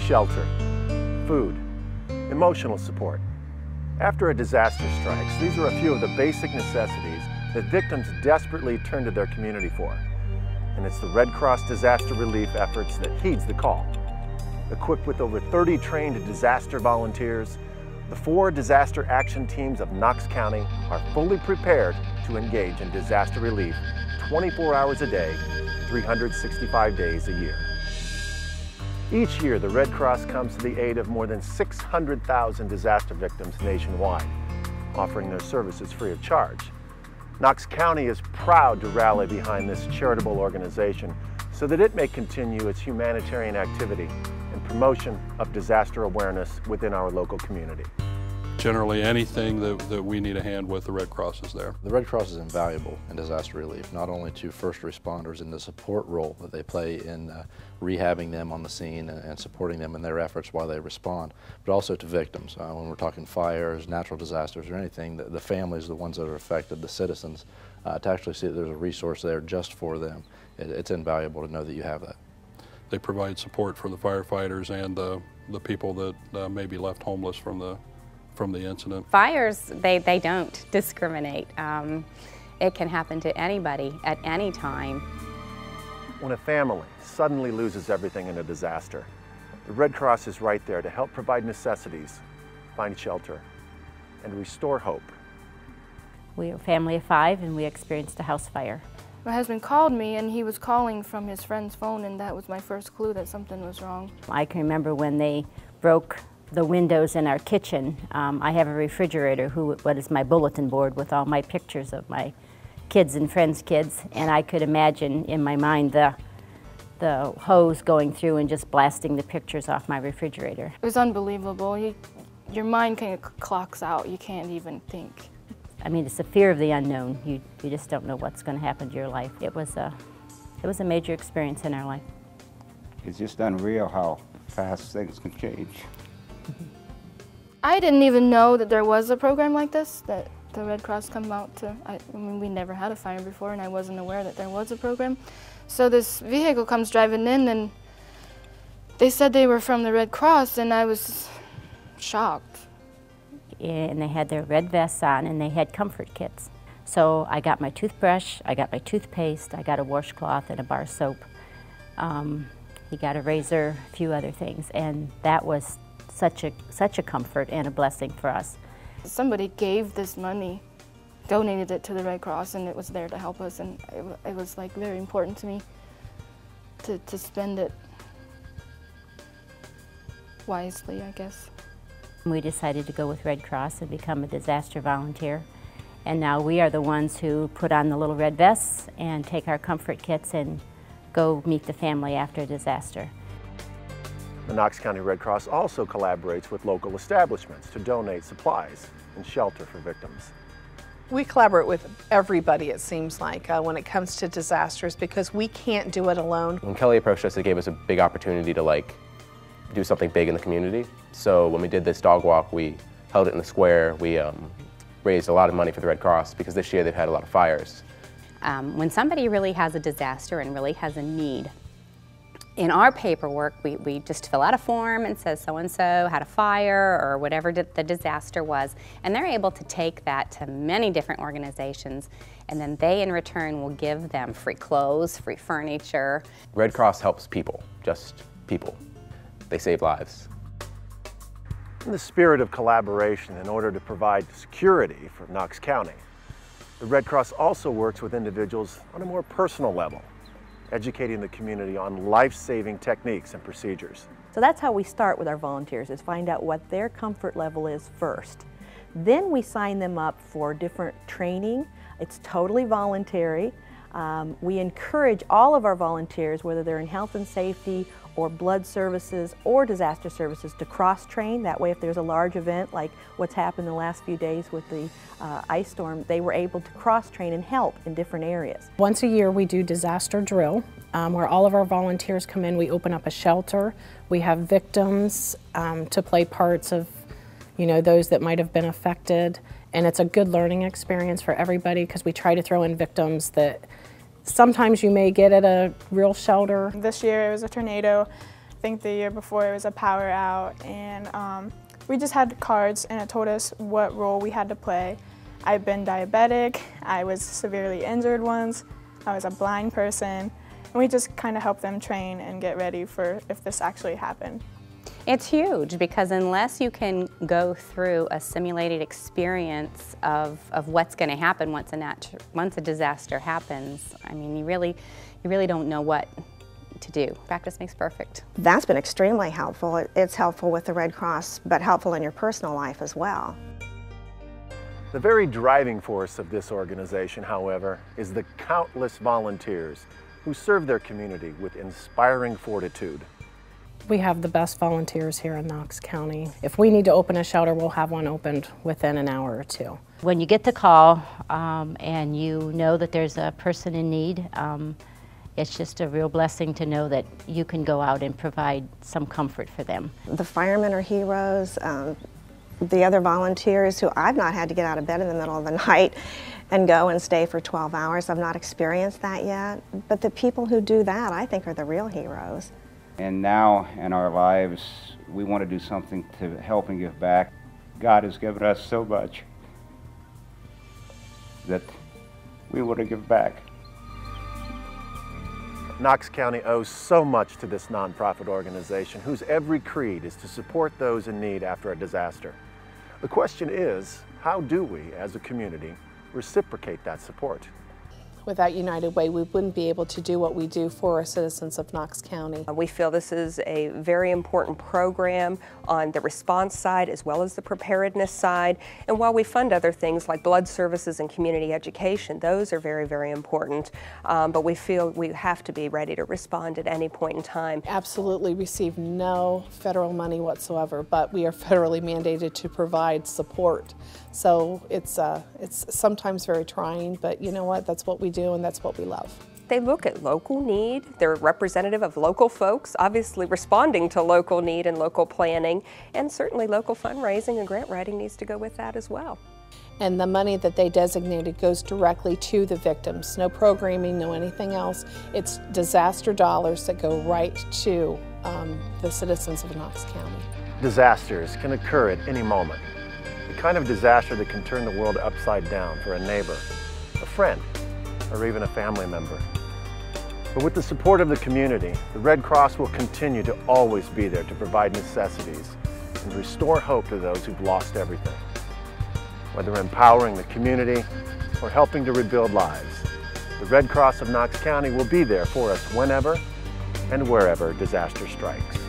shelter, food, emotional support. After a disaster strikes, these are a few of the basic necessities that victims desperately turn to their community for. And it's the Red Cross disaster relief efforts that heeds the call. Equipped with over 30 trained disaster volunteers, the 4 disaster action teams of Knox County are fully prepared to engage in disaster relief 24 hours a day, 365 days a year. Each year, the Red Cross comes to the aid of more than 600,000 disaster victims nationwide, offering their services free of charge. Knox County is proud to rally behind this charitable organization so that it may continue its humanitarian activity and promotion of disaster awareness within our local community. Generally, anything that we need a hand with, the Red Cross is there. The Red Cross is invaluable in disaster relief, not only to first responders in the support role that they play in rehabbing them on the scene and supporting them in their efforts while they respond, but also to victims. When we're talking fires, natural disasters, or anything, the families, the ones that are affected, the citizens, to actually see that there's a resource there just for them, it's invaluable to know that you have that. They provide support for the firefighters and the people that may be left homeless from the incident. Fires, they don't discriminate. It can happen to anybody at any time. When a family suddenly loses everything in a disaster, the Red Cross is right there to help provide necessities, find shelter, and restore hope. We are a family of 5 and we experienced a house fire. My husband called me and he was calling from his friend's phone, and that was my first clue that something was wrong. I can remember when they broke the windows in our kitchen. I have a refrigerator, what is my bulletin board with all my pictures of my kids and friends' kids, and I could imagine in my mind the hose going through and just blasting the pictures off my refrigerator. It was unbelievable. Your mind kind of clocks out. You can't even think. I mean, it's the fear of the unknown. You just don't know what's going to happen to your life. It was a major experience in our life. It's just unreal how fast things can change. I didn't even know that there was a program like this, that the Red Cross come out to. I mean, we never had a fire before, and I wasn't aware that there was a program. So this vehicle comes driving in, and they said they were from the Red Cross, and I was shocked. And they had their red vests on, and they had comfort kits. So I got my toothbrush, I got my toothpaste, I got a washcloth and a bar soap. He got a razor, a few other things, and that was such a comfort and a blessing for us. Somebody gave this money, donated it to the Red Cross, and it was there to help us, and it was like very important to me to spend it wisely, I guess. We decided to go with Red Cross and become a disaster volunteer, and now we are the ones who put on the little red vests and take our comfort kits and go meet the family after a disaster. The Knox County Red Cross also collaborates with local establishments to donate supplies and shelter for victims. We collaborate with everybody, it seems like, when it comes to disasters, because we can't do it alone. When Kelly approached us, it gave us a big opportunity to do something big in the community. So when we did this dog walk, we held it in the square. We raised a lot of money for the Red Cross because this year they've had a lot of fires. When somebody really has a disaster and really has a need, in our paperwork, we just fill out a form and says so-and-so had a fire or whatever the disaster was, and they're able to take that to many different organizations, and then they in return will give them free clothes, free furniture. Red Cross helps people, just people. They save lives. In the spirit of collaboration in order to provide security for Knox County, the Red Cross also works with individuals on a more personal level, educating the community on life-saving techniques and procedures. So that's how we start with our volunteers, is find out what their comfort level is first. Then we sign them up for different training. It's totally voluntary. We encourage all of our volunteers, whether they're in health and safety or blood services or disaster services, to cross-train. That way, if there's a large event like what's happened the last few days with the ice storm, they were able to cross-train and help in different areas. Once a year we do disaster drill, where all of our volunteers come in. We open up a shelter. We have victims to play parts of, those that might have been affected. And it's a good learning experience for everybody, because we try to throw in victims that sometimes you may get at a real shelter. This year it was a tornado, think the year before it was a power out, and we just had cards and it told us what role we had to play. I've been diabetic, I was severely injured once, I was a blind person, and we just kind of helped them train and get ready for if this actually happened. It's huge because unless you can go through a simulated experience of what's going to happen once a disaster happens, I mean, you really don't know what to do. Practice makes perfect. That's been extremely helpful. It's helpful with the Red Cross, but helpful in your personal life as well. The very driving force of this organization, however, is the countless volunteers who serve their community with inspiring fortitude. We have the best volunteers here in Knox County. If we need to open a shelter, we'll have one opened within an hour or two. When you get the call and you know that there's a person in need, it's just a real blessing to know that you can go out and provide some comfort for them. The firemen are heroes. The other volunteers who I've not had to get out of bed in the middle of the night and go and stay for 12 hours. I've not experienced that yet. But the people who do that, I think, are the real heroes. And now in our lives, we want to do something to help and give back. God has given us so much that we want to give back. Knox County owes so much to this nonprofit organization whose every creed is to support those in need after a disaster. The question is, how do we, as a community, reciprocate that support? Without United Way, we wouldn't be able to do what we do for our citizens of Knox County. We feel this is a very important program on the response side as well as the preparedness side. And while we fund other things like blood services and community education, those are very, very important. But we feel we have to be ready to respond at any point in time. Absolutely receive no federal money whatsoever, but we are federally mandated to provide support. So it's sometimes very trying, but you know what? That's what we do and that's what we love. They look at local need. They're representative of local folks, obviously responding to local need and local planning, and certainly local fundraising and grant writing needs to go with that as well. And the money that they designated goes directly to the victims. No programming, no anything else. It's disaster dollars that go right to the citizens of Knox County. Disasters can occur at any moment. The kind of disaster that can turn the world upside down for a neighbor, a friend, or even a family member. But with the support of the community, the Red Cross will continue to always be there to provide necessities and restore hope to those who've lost everything. Whether empowering the community or helping to rebuild lives, the Red Cross of Knox County will be there for us whenever and wherever disaster strikes.